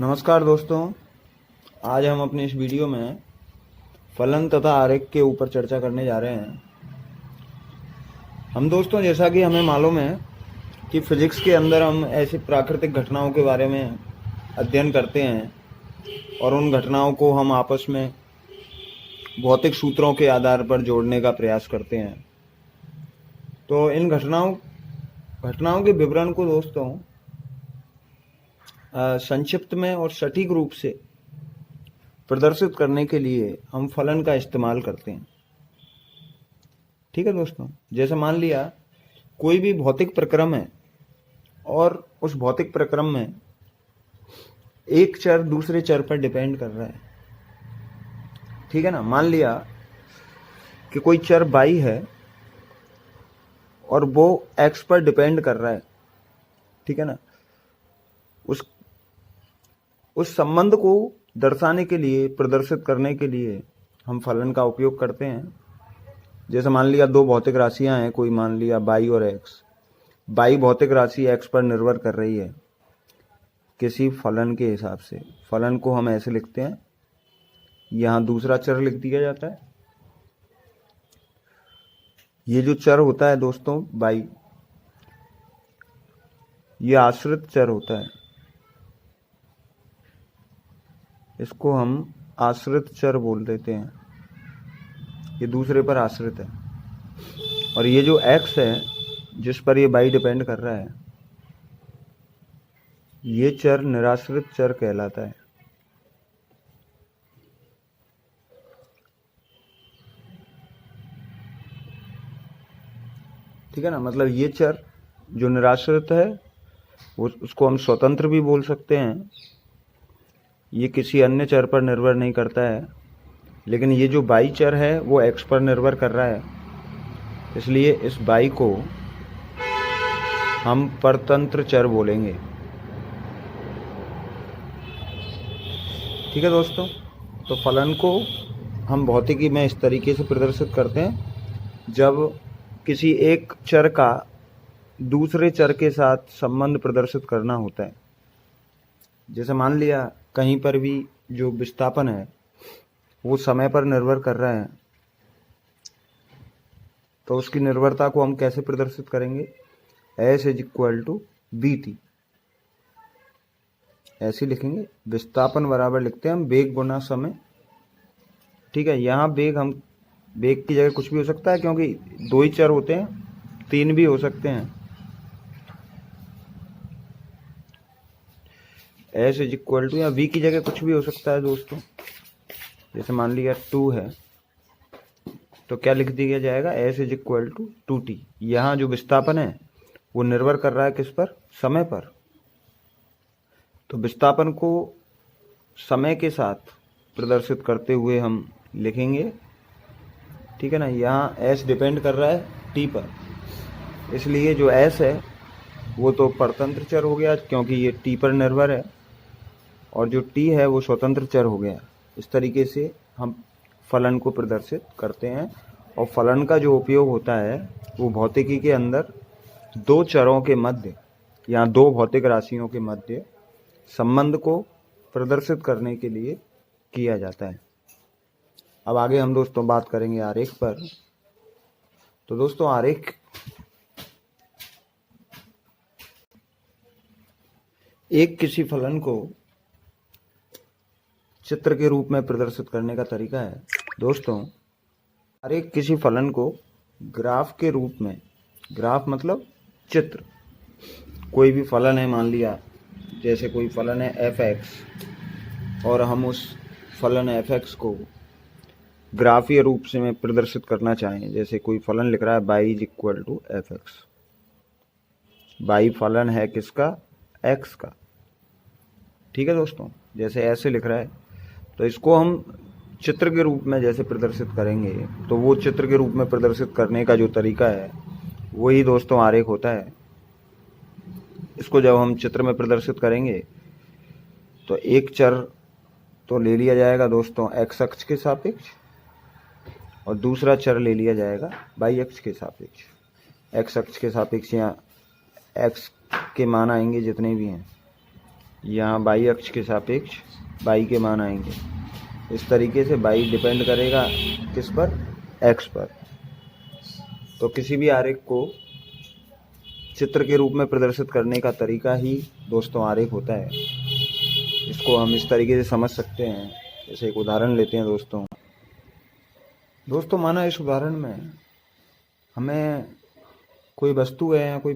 नमस्कार दोस्तों, आज हम अपनी इस वीडियो में फलन तथा आरेख के ऊपर चर्चा करने जा रहे हैं। हम दोस्तों, जैसा कि हमें मालूम है कि फिजिक्स के अंदर हम ऐसी प्राकृतिक घटनाओं के बारे में अध्ययन करते हैं और उन घटनाओं को हम आपस में भौतिक सूत्रों के आधार पर जोड़ने का प्रयास करते हैं। तो इन घटनाओं के विवरण को दोस्तों संक्षिप्त में और सटीक रूप से प्रदर्शित करने के लिए हम फलन का इस्तेमाल करते हैं। ठीक है दोस्तों, जैसे मान लिया कोई भी भौतिक प्रक्रम है और उस भौतिक प्रक्रम में एक चर दूसरे चर पर डिपेंड कर रहा है। ठीक है ना, मान लिया कि कोई चर y है और वो x पर डिपेंड कर रहा है। ठीक है ना, उस संबंध को दर्शाने के लिए, प्रदर्शित करने के लिए हम फलन का उपयोग करते हैं। जैसे मान लिया दो भौतिक राशियां हैं, कोई मान लिया y और x। y भौतिक राशि x पर निर्भर कर रही है किसी फलन के हिसाब से। फलन को हम ऐसे लिखते हैं, यहां दूसरा चर लिख दिया जाता है। ये जो चर होता है दोस्तों y, ये आश्रित चर होता है। इसको हम आश्रित चर बोल देते हैं, ये दूसरे पर आश्रित है। और ये जो x है जिस पर ये y डिपेंड कर रहा है, ये चर निराश्रित चर कहलाता है। ठीक है ना, मतलब ये चर जो निराश्रित है उसको हम स्वतंत्र भी बोल सकते हैं। ये किसी अन्य चर पर निर्भर नहीं करता है। लेकिन ये जो y चर है वो x पर निर्भर कर रहा है, इसलिए इस y को हम परतंत्र चर बोलेंगे। ठीक है दोस्तों, तो फलन को हम भौतिकी में इस तरीके से प्रदर्शित करते हैं, जब किसी एक चर का दूसरे चर के साथ संबंध प्रदर्शित करना होता है। जैसे मान लिया कहीं पर भी जो विस्थापन है वो समय पर निर्भर कर रहा है, तो उसकी निर्भरता को हम कैसे प्रदर्शित करेंगे? S = vt, ऐसे लिखेंगे। विस्थापन बराबर लिखते हैं हम वेग गुना समय। ठीक है, यहाँ वेग की जगह कुछ भी हो सकता है, क्योंकि दो ही चर होते हैं, तीन भी हो सकते हैं। S = या v की जगह कुछ भी हो सकता है दोस्तों। जैसे मान लिया 2 है तो क्या लिख दिया जाएगा? S = 2t। यहाँ जो विस्थापन है वो निर्भर कर रहा है किस पर? समय पर। तो विस्थापन को समय के साथ प्रदर्शित करते हुए हम लिखेंगे। ठीक है ना, यहाँ S डिपेंड कर रहा है t पर, इसलिए जो S है वो तो परतंत्र चर हो गया क्योंकि ये t पर निर्भर है, और जो t है वो स्वतंत्र चर हो गया। इस तरीके से हम फलन को प्रदर्शित करते हैं। और फलन का जो उपयोग होता है वो भौतिकी के अंदर दो चरों के मध्य या दो भौतिक राशियों के मध्य संबंध को प्रदर्शित करने के लिए किया जाता है। अब आगे हम दोस्तों बात करेंगे आरेख पर। तो दोस्तों, आरेख एक किसी फलन को चित्र के रूप में प्रदर्शित करने का तरीका है। दोस्तों, आरेख किसी फलन को ग्राफ के रूप में, ग्राफ मतलब चित्र, कोई भी फलन है, मान लिया जैसे कोई फलन है f(x) और हम उस फलन f(x) को ग्राफीय रूप से में प्रदर्शित करना चाहें। जैसे कोई फलन लिख रहा है y = f(x). y फलन है किसका? x का। ठीक है दोस्तों, जैसे ऐसे लिख रहा है, तो इसको हम चित्र के रूप में जैसे प्रदर्शित करेंगे, तो वो चित्र के रूप में प्रदर्शित करने का जो तरीका है वही दोस्तों आरेख होता है। इसको जब हम चित्र में प्रदर्शित करेंगे तो एक चर तो ले लिया जाएगा दोस्तों x अक्ष के सापेक्ष, और दूसरा चर ले लिया जाएगा y अक्ष के सापेक्ष। x अक्ष के सापेक्ष या x के मान आएंगे जितने भी हैं, यहाँ बाई अक्ष के सापेक्ष बाई के मान आएंगे। इस तरीके से बाई डिपेंड करेगा किस पर, एक्स पर। तो किसी भी आरेख को चित्र के रूप में प्रदर्शित करने का तरीका ही दोस्तों आरेख होता है। इसको हम इस तरीके से समझ सकते हैं। जैसे एक उदाहरण लेते हैं दोस्तों माना इस उदाहरण में हमें कोई वस्तु है या कोई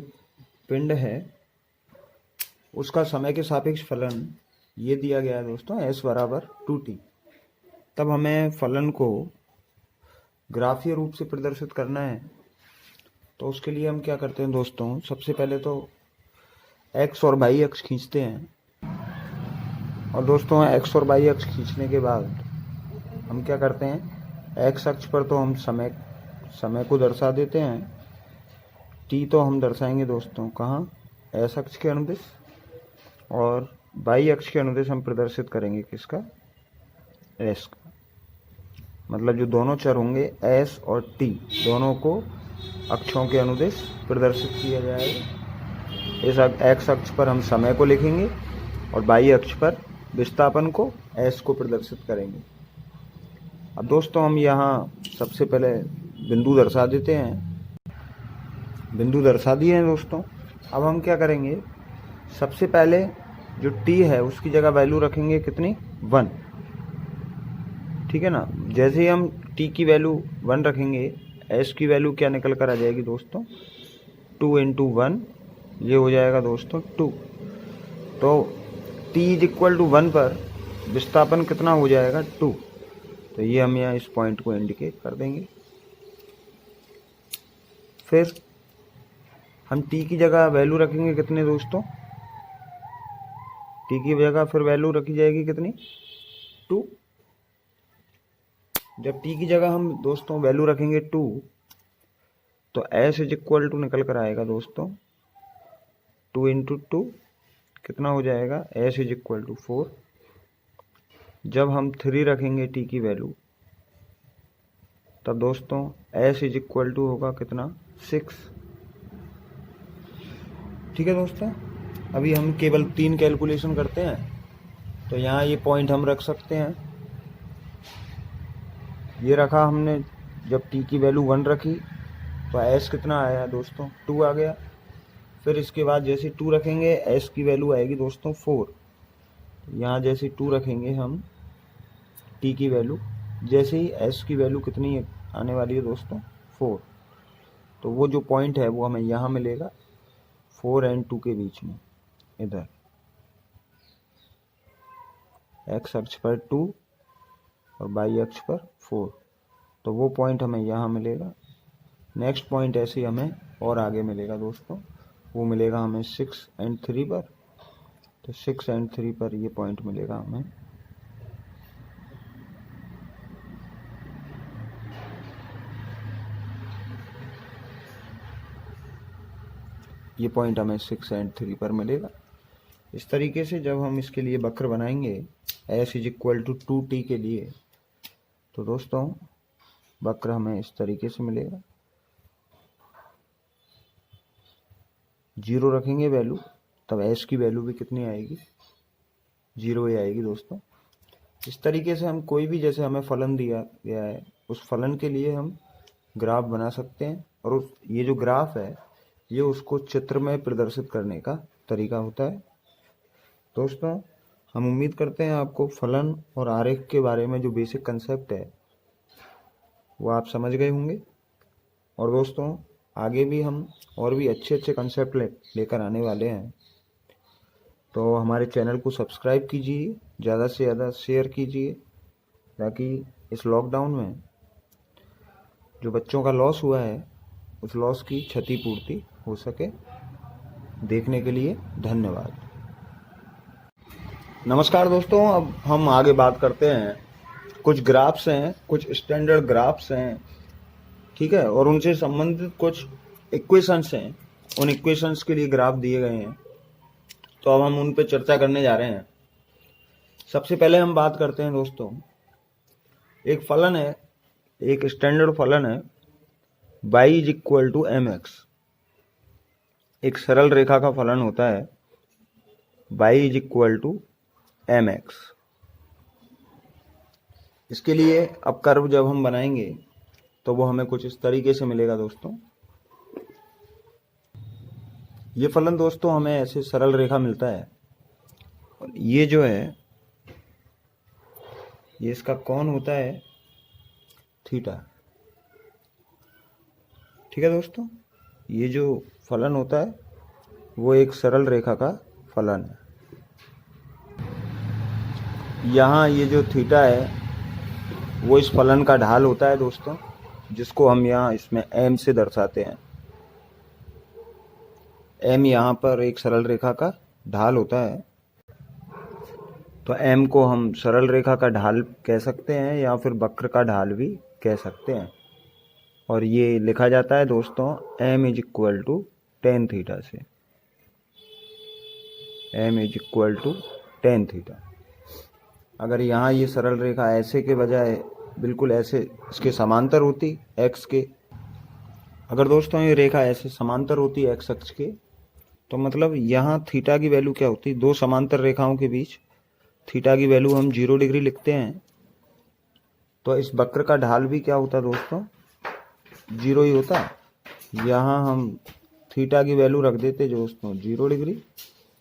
पिंड है, उसका समय के सापेक्ष फलन ये दिया गया है दोस्तों, s बराबर 2t। तब हमें फलन को ग्राफीय रूप से प्रदर्शित करना है। तो उसके लिए हम क्या करते हैं दोस्तों, सबसे पहले तो x और y अक्ष खींचते हैं। और दोस्तों x और y अक्ष खींचने के बाद हम क्या करते हैं, x अक्ष पर तो हम समय को दर्शा देते हैं। t तो हम दर्शाएंगे दोस्तों कहाँ, s अक्ष के अनुदिश, और y अक्ष के अनुदिश हम प्रदर्शित करेंगे किसका, s का। मतलब जो दोनों चर होंगे s और t, दोनों को अक्षों के अनुदिश प्रदर्शित किया जाएगा। इस x अक्ष पर हम समय को लिखेंगे और y अक्ष पर विस्थापन को, s को प्रदर्शित करेंगे। अब दोस्तों हम यहाँ सबसे पहले बिंदु दर्शा देते हैं। बिंदु दर्शा दिए हैं दोस्तों। अब हम क्या करेंगे, सबसे पहले जो t है उसकी जगह वैल्यू रखेंगे कितनी, 1। ठीक है ना। जैसे ही हम t की वैल्यू 1 रखेंगे, s की वैल्यू क्या निकल कर आ जाएगी दोस्तों, 2 × 1, ये हो जाएगा दोस्तों 2। तो t = 1 पर विस्थापन कितना हो जाएगा, 2। तो ये हम यहाँ इस पॉइंट को इंडिकेट कर देंगे। फिर हम t की जगह वैल्यू रखेंगे कितने दोस्तों, t की जगह फिर वैल्यू रखी जाएगी कितनी, 2। जब t की जगह हम दोस्तों वैल्यू रखेंगे 2, तो s = निकल कर आएगा दोस्तों 2 × 2 कितना हो जाएगा, s = 4। जब हम 3 रखेंगे t की वैल्यू, तब दोस्तों s = होगा कितना, 6। ठीक है दोस्तों। अभी हम केवल 3 कैलकुलेशन करते हैं। तो यहाँ ये पॉइंट हम रख सकते हैं। ये रखा हमने, जब t की वैल्यू 1 रखी तो s कितना आया दोस्तों, 2 आ गया। फिर इसके बाद जैसे 2 रखेंगे s की वैल्यू आएगी दोस्तों 4। यहाँ जैसे 2 रखेंगे हम t की वैल्यू, जैसे ही s की वैल्यू कितनी आने वाली है दोस्तों, 4। तो वो जो पॉइंट है वो हमें यहाँ मिलेगा 4 और 2 के बीच में, इधर x अक्ष पर 2 और y अक्ष पर 4। तो वो पॉइंट हमें यहाँ मिलेगा। नेक्स्ट पॉइंट ऐसे ही हमें और आगे मिलेगा दोस्तों, वो मिलेगा हमें 6 और 3 पर। तो 6 और 3 पर ये पॉइंट मिलेगा हमें। ये पॉइंट हमें 6 और 3 पर मिलेगा। इस तरीके से जब हम इसके लिए वक्र बनाएंगे s = 2t के लिए, तो दोस्तों वक्र हमें इस तरीके से मिलेगा। 0 रखेंगे वैल्यू, तब s की वैल्यू भी कितनी आएगी, 0 ही आएगी दोस्तों। इस तरीके से हम कोई भी, जैसे हमें फलन दिया गया है, उस फलन के लिए हम ग्राफ बना सकते हैं। और ये जो ग्राफ है ये उसको चित्र में प्रदर्शित करने का तरीका होता है। दोस्तों हम उम्मीद करते हैं आपको फलन और आरेख के बारे में जो बेसिक कंसेप्ट है वो आप समझ गए होंगे। और दोस्तों आगे भी हम और भी अच्छे कंसेप्ट लेकर आने वाले हैं। तो हमारे चैनल को सब्सक्राइब कीजिए, ज़्यादा से ज़्यादा शेयर कीजिए, ताकि इस लॉकडाउन में जो बच्चों का लॉस हुआ है उस लॉस की क्षतिपूर्ति हो सके। देखने के लिए धन्यवाद। नमस्कार दोस्तों, अब हम आगे बात करते हैं। कुछ ग्राफ्स हैं, कुछ स्टैंडर्ड ग्राफ्स हैं, ठीक है, और उनसे संबंधित कुछ इक्वेशंस हैं। उन इक्वेशंस के लिए ग्राफ दिए गए हैं, तो अब हम उन पे चर्चा करने जा रहे हैं। सबसे पहले हम बात करते हैं दोस्तों, एक फलन है, एक स्टैंडर्ड फलन है y = mx। एक सरल रेखा का फलन होता है y is equal to m x. इसके लिए अब कर्व जब हम बनाएंगे तो वो हमें कुछ इस तरीके से मिलेगा दोस्तों। ये फलन दोस्तों हमें ऐसे सरल रेखा मिलता है, और ये जो है ये इसका कौन होता है थीटा। ठीक है दोस्तों, ये जो फलन होता है वो एक सरल रेखा का फलन है। यहाँ ये जो थीटा है वो इस फलन का ढाल होता है दोस्तों, जिसको हम यहाँ इसमें m से दर्शाते हैं। m यहाँ पर एक सरल रेखा का ढाल होता है, तो m को हम सरल रेखा का ढाल कह सकते हैं या फिर वक्र का ढाल भी कह सकते हैं। और ये लिखा जाता है दोस्तों m is equal to tan theta से। m is equal to tan theta. अगर यहाँ ये सरल रेखा ऐसे के बजाय बिल्कुल ऐसे इसके समांतर होती x के, अगर दोस्तों ये रेखा ऐसे समांतर होती x अक्ष के, तो मतलब यहाँ थीटा की वैल्यू क्या होती, दो समांतर रेखाओं के बीच थीटा की वैल्यू हम 0 डिग्री लिखते हैं। तो इस वक्र का ढाल भी क्या होता दोस्तों, 0 ही होता। यहाँ हम थीटा की वैल्यू रख देते दोस्तों 0 डिग्री,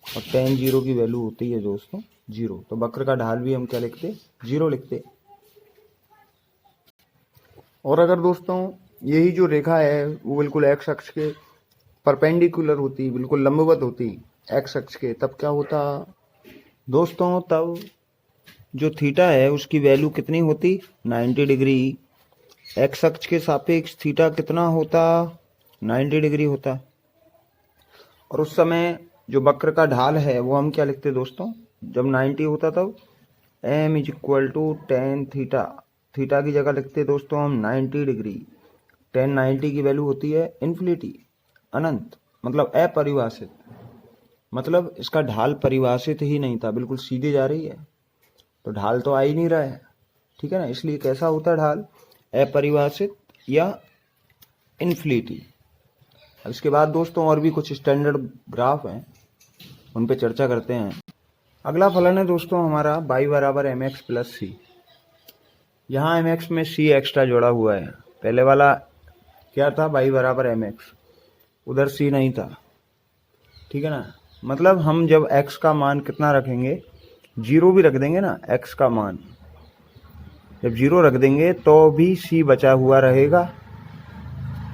और tan 0 की वैल्यू होती है दोस्तों 0। तो वक्र का ढाल भी हम क्या लिखते, 0 लिखते। और अगर दोस्तों यही जो रेखा है वो बिल्कुल x अक्ष के परपेंडिकुलर होती, बिल्कुल लंबवत होती x अक्ष के, तब क्या होता दोस्तों, तब जो थीटा है उसकी वैल्यू कितनी होती, 90 डिग्री। x अक्ष के सापेक्ष थीटा कितना होता, 90 डिग्री होता। और उस समय जो वक्र का ढाल है वो हम क्या लिखते दोस्तों, जब 90 होता तब m is equal to tan theta. Theta की जगह लिखते दोस्तों हम 90 डिग्री। टेन 90 की वैल्यू होती है इन्फिनिटी, अनंत, मतलब अपरिभाषित, मतलब इसका ढाल परिभाषित ही नहीं था, बिल्कुल सीधे जा रही है, तो ढाल तो आ ही नहीं रहा है। ठीक है ना, इसलिए कैसा होता है ढाल, अपरिभाषित या इन्फिनिटी। अब इसके बाद दोस्तों और भी कुछ स्टैंडर्ड ग्राफ हैं, उन पे चर्चा करते हैं। अगला फलन है दोस्तों हमारा y बराबर एम एक्स प्लस सी। यहाँ एम एक्स में सी एक्स्ट्रा जोड़ा हुआ है। पहले वाला क्या था, y बराबर एम एक्स, उधर सी नहीं था। ठीक है ना, मतलब हम जब x का मान कितना रखेंगे, 0 भी रख देंगे ना, x का मान जब 0 रख देंगे तो भी c बचा हुआ रहेगा,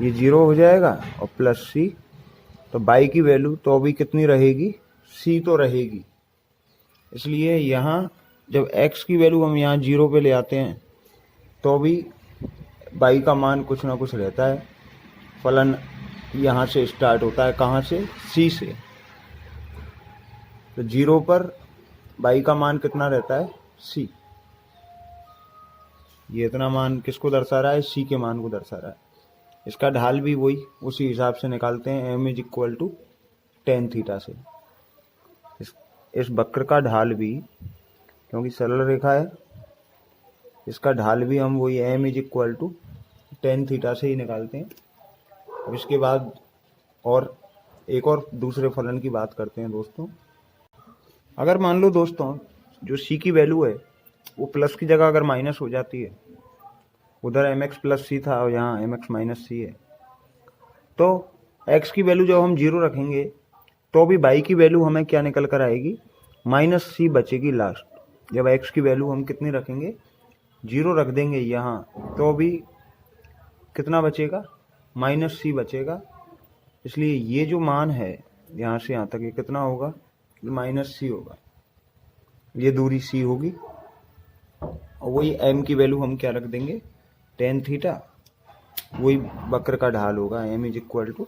ये 0 हो जाएगा, और प्लस c, तो y की वैल्यू तो भी कितनी रहेगी, c तो रहेगी। इसलिए यहाँ जब x की वैल्यू हम यहाँ 0 पे ले आते हैं तो भी y का मान कुछ ना कुछ रहता है। फलन यहाँ से स्टार्ट होता है, कहाँ से, c से। तो 0 पर y का मान कितना रहता है, c। ये इतना मान किसको दर्शा रहा है, c के मान को दर्शा रहा है। इसका ढाल भी वही उसी हिसाब से निकालते हैं, m is equal to tan theta से। इस वक्र का ढाल भी, क्योंकि सरल रेखा है, इसका ढाल भी हम वही m is equal to tan theta से ही निकालते हैं। अब इसके बाद और एक और दूसरे फलन की बात करते हैं दोस्तों। अगर मान लो दोस्तों जो c की वैल्यू है वो प्लस की जगह अगर माइनस हो जाती है, उधर mx प्लस सी था और यहाँ mx माइनस सी है, तो x की वैल्यू जब हम 0 रखेंगे तो भी y की वैल्यू हमें क्या निकल कर आएगी, माइनस सी बचेगी लास्ट। जब x की वैल्यू हम कितनी रखेंगे, 0 रख देंगे यहाँ, तो भी कितना बचेगा, माइनस सी बचेगा। इसलिए ये जो मान है यहाँ से यहाँ तक, ये कितना होगा, माइनस सी होगा। ये दूरी c होगी, और वही m की वैल्यू हम क्या रख देंगे, टेन थीटा। वही वक्र का ढाल होगा, m is equal to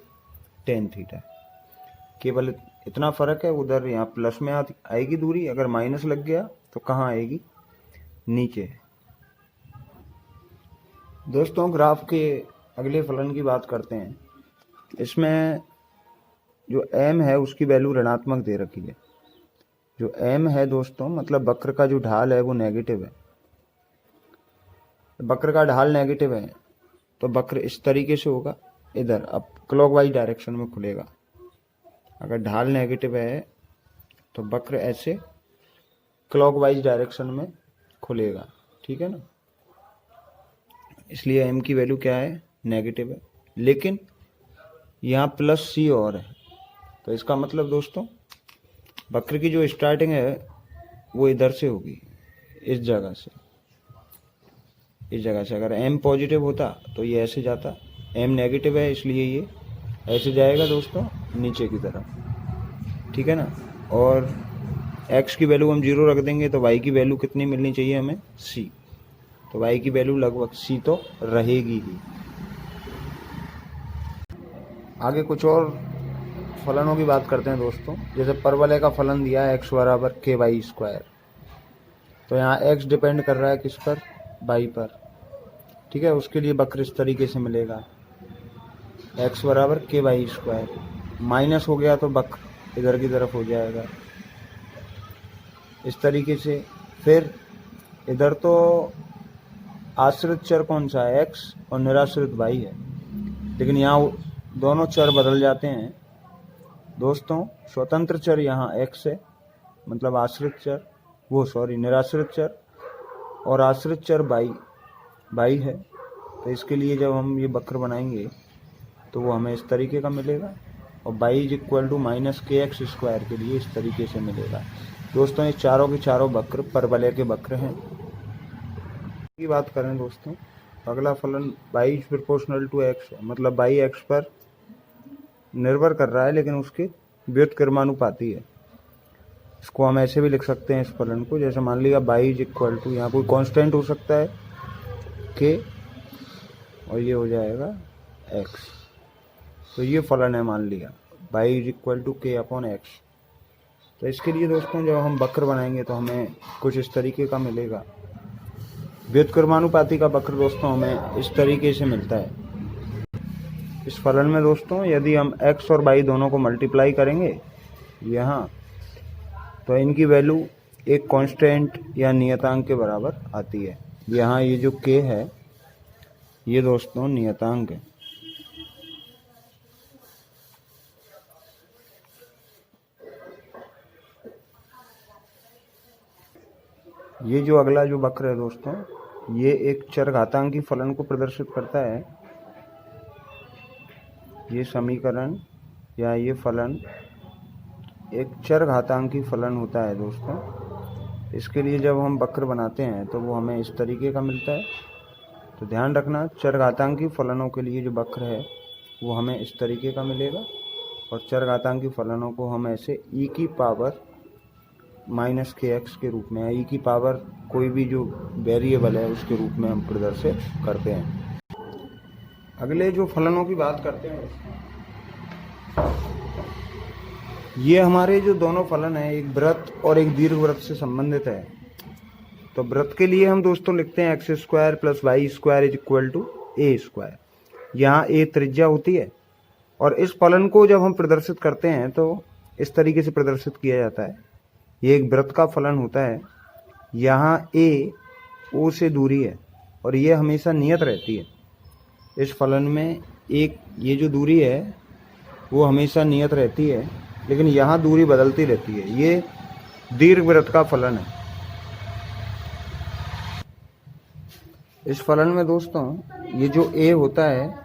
tan theta. केवल इतना फर्क है, उधर यहाँ प्लस में आएगी दूरी, अगर माइनस लग गया तो कहाँ आएगी, नीचे। दोस्तों ग्राफ के अगले फलन की बात करते हैं। इसमें जो m है उसकी वैल्यू ऋणात्मक दे रखी है। जो m है दोस्तों, मतलब वक्र का जो ढाल है वो नेगेटिव है। वक्र का ढाल नेगेटिव है तो वक्र इस तरीके से होगा, इधर अब क्लॉकवाइज डायरेक्शन में खुलेगा। अगर ढाल नेगेटिव है तो वक्र ऐसे क्लॉकवाइज डायरेक्शन में खुलेगा, ठीक है ना। इसलिए m की वैल्यू क्या है, नेगेटिव है, लेकिन यहाँ प्लस c और है, तो इसका मतलब दोस्तों वक्र की जो स्टार्टिंग है वो इधर से होगी, इस जगह से, इस जगह से। अगर m पॉजिटिव होता तो ये ऐसे जाता, m नेगेटिव है इसलिए ये ऐसे जाएगा दोस्तों नीचे की तरफ, ठीक है ना। और x की वैल्यू हम 0 रख देंगे तो y की वैल्यू कितनी मिलनी चाहिए हमें, c। तो y की वैल्यू लगभग c तो रहेगी ही। आगे कुछ और फलनों की बात करते हैं दोस्तों। जैसे परवलय का फलन दिया है x बराबर ky², तो यहाँ x डिपेंड कर रहा है किस पर, y पर, ठीक है। उसके लिए वक्र इस तरीके से मिलेगा, x बराबर ky², माइनस हो गया तो वक्र इधर की तरफ हो जाएगा इस तरीके से। फिर इधर तो आश्रित चर कौन सा है, x, और निराश्रित y है, लेकिन यहाँ दोनों चर बदल जाते हैं दोस्तों। स्वतंत्र चर यहाँ x है, मतलब आश्रित चर, निराश्रित चर, और आश्रित चर y है। तो इसके लिए जब हम ये वक्र बनाएंगे तो वो हमें इस तरीके का मिलेगा, और y = -kx² के लिए इस तरीके से मिलेगा। दोस्तों ये चारों के चारों वक्र परवलय के वक्र हैं। की बात करें दोस्तों, अगला फलन y = x है, मतलब y x पर निर्भर कर रहा है लेकिन उसके व्युत्क्रमानुपाती है। इसको हम ऐसे भी लिख सकते हैं इस फलन को, जैसे मान लिया y = यहाँ कोई कांस्टेंट हो सकता है k, और ये हो जाएगा x। तो ये फलन है मान लिया y = k/x। तो इसके लिए दोस्तों जब हम वक्र बनाएंगे तो हमें कुछ इस तरीके का मिलेगा। व्युत्क्रमानुपाती का वक्र दोस्तों हमें इस तरीके से मिलता है। इस फलन में दोस्तों यदि हम x और y दोनों को मल्टीप्लाई करेंगे यहाँ, तो इनकी वैल्यू एक कांस्टेंट या नियतांक के बराबर आती है। यहाँ ये जो k है ये दोस्तों नियतांक है। ये जो अगला जो वक्र है दोस्तों, ये एक चरघातांकी फलन को प्रदर्शित करता है। ये समीकरण या ये फलन एक चरघातांकी फलन होता है दोस्तों। इसके लिए जब हम वक्र बनाते हैं तो वो हमें इस तरीके का मिलता है। तो ध्यान रखना, चरघातांकी फलनों के लिए जो वक्र है वो हमें इस तरीके का मिलेगा, और चरघातांकी फलनों को हम ऐसे e⁻−kx के रूप में, e की पावर कोई भी जो वेरिएबल है उसके रूप में हम प्रदर्शित करते हैं। अगले जो फलनों की बात करते हैं, ये हमारे जो दोनों फलन है एक वृत्त और एक दीर्घवृत्त से संबंधित है। तो वृत्त के लिए हम दोस्तों लिखते हैं x² + y² = a²। यहाँ a त्रिज्या होती है, और इस फलन को जब हम प्रदर्शित करते हैं तो इस तरीके से प्रदर्शित किया जाता है। ये एक वृत्त का फलन होता है। यहाँ a o से दूरी है, और ये हमेशा नियत रहती है। इस फलन में एक ये जो दूरी है वो हमेशा नियत रहती है, लेकिन यहाँ दूरी बदलती रहती है। ये दीर्घवृत्त का फलन है। इस फलन में दोस्तों ये जो a होता है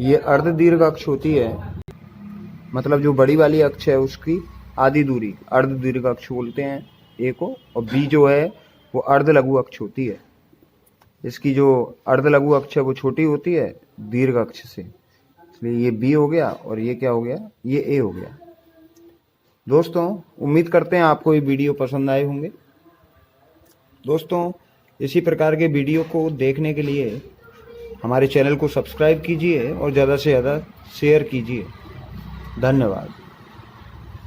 ये अर्ध दीर्घ अक्ष होती है, मतलब जो बड़ी वाली अक्ष है उसकी आधी दूरी अर्ध दीर्घ अक्ष बोलते हैं a को, और b जो है वो अर्ध लघु अक्ष होती है। इसकी जो अर्ध लघु अक्ष है वो छोटी होती है दीर्घ अक्ष से, इसलिए ये b हो गया और ये क्या हो गया, ये a हो गया। दोस्तों उम्मीद करते हैं आपको ये वीडियो पसंद आए होंगे। दोस्तों इसी प्रकार के वीडियो को देखने के लिए हमारे चैनल को सब्सक्राइब कीजिए और ज़्यादा से ज़्यादा शेयर कीजिए। धन्यवाद।